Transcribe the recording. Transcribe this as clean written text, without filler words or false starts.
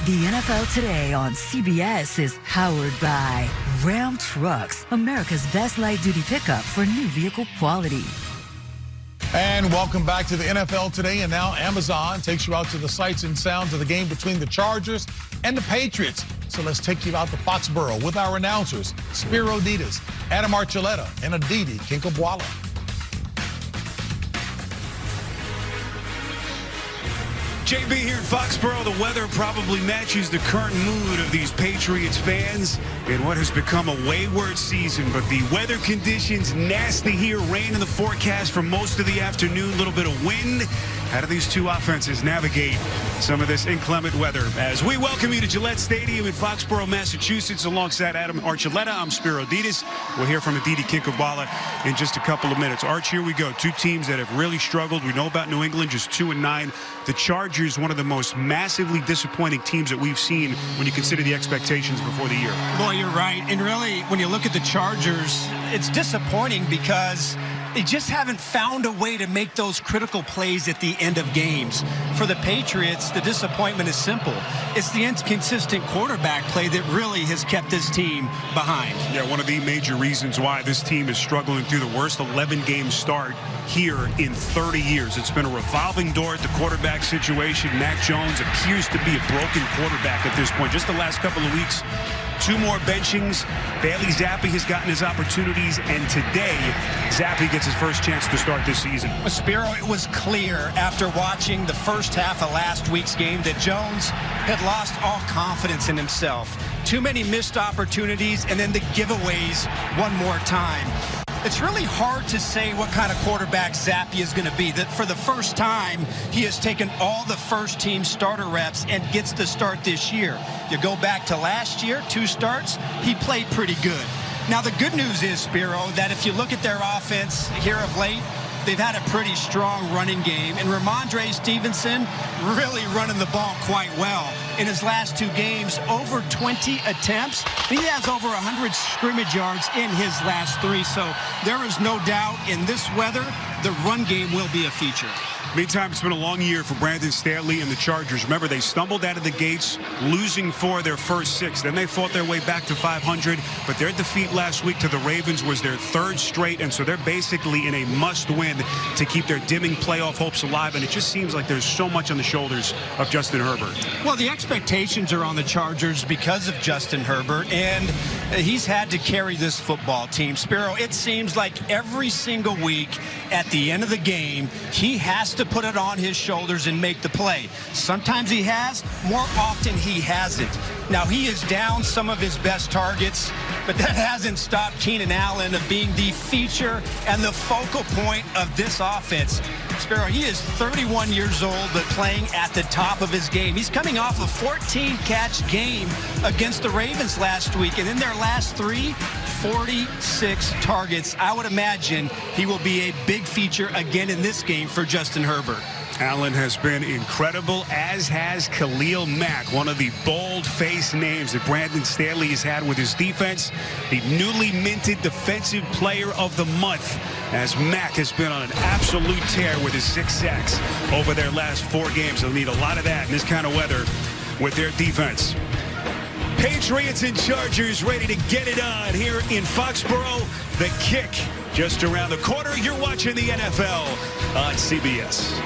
The NFL Today on CBS is powered by Ram Trucks, America's best light-duty pickup for new vehicle quality. And welcome back to the NFL Today. And now Amazon takes you out to the sights and sounds of the game between the Chargers and the Patriots. So let's take you out to Foxborough with our announcers, Spiro Ditas, Adam Archuleta, and Aditi Kinkabwala. JB here in Foxborough. The weather probably matches the current mood of these Patriots fans in what has become a wayward season. But the weather conditions nasty here. Rain in the forecast for most of the afternoon. A little bit of wind. How do these two offenses navigate some of this inclement weather? As we welcome you to Gillette Stadium in Foxborough, Massachusetts, alongside Adam Archuleta, I'm Spiro Ditas. We'll hear from Aditi Kinkabwala in just a couple of minutes. Arch, here we go. Two teams that have really struggled. We know about New England, just 2-9. The Chargers, one of the most massively disappointing teams that we've seen when you consider the expectations before the year. Boy, you're right. And really, when you look at the Chargers, it's disappointing because they just haven't found a way to make those critical plays at the end of games. For the Patriots, the disappointment is simple. It's the inconsistent quarterback play that really has kept this team behind. Yeah, one of the major reasons why this team is struggling through the worst 11-game start here in 30 years. It's been a revolving door at the quarterback situation. Mac Jones appears to be a broken quarterback at this point. Just the last couple of weeks, 2 more benchings. Bailey Zappi has gotten his opportunities, and today Zappi gets his first chance to start this season. Spiro, it was clear after watching the first half of last week's game that Jones had lost all confidence in himself. Too many missed opportunities, and then the giveaways one more time. It's really hard to say what kind of quarterback Zappi is going to be. That for the first time, he has taken all the first-team starter reps and gets to start this year. You go back to last year, 2 starts, he played pretty good. Now, the good news is, Spiro, that if you look at their offense here of late, they've had a pretty strong running game, and Ramondre Stevenson really running the ball quite well. In his last 2 games, over 20 attempts. He has over 100 scrimmage yards in his last 3, so there is no doubt in this weather, the run game will be a feature. Meantime, it's been a long year for Brandon Staley and the Chargers. Remember, they stumbled out of the gates, losing 4 of their first 6. Then they fought their way back to 500, but their defeat last week to the Ravens was their 3rd straight, and so they're basically in a must-win to keep their dimming playoff hopes alive, and it just seems like there's so much on the shoulders of Justin Herbert. Well, the expectations are on the Chargers because of Justin Herbert, and he's had to carry this football team. Spiro, it seems like every single week at the end of the game, he has to put it on his shoulders and make the play. Sometimes he has, more often he hasn't. Now, he is down some of his best targets, but that hasn't stopped Keenan Allen of being the feature and the focal point of this offense. Spiro, he is 31 years old, but playing at the top of his game. He's coming off a 14-catch game against the Ravens last week, and in their last 3, 46 targets. I would imagine he will be a big feature again in this game for Justin Herbert. Allen has been incredible, as has Khalil Mack, one of the bold-faced names that Brandon Staley has had with his defense. The newly minted Defensive Player of the Month, as Mack has been on an absolute tear with his 6 sacks over their last 4 games. They'll need a lot of that in this kind of weather with their defense. Patriots and Chargers ready to get it on here in Foxborough. The kick just around the corner. You're watching the NFL on CBS.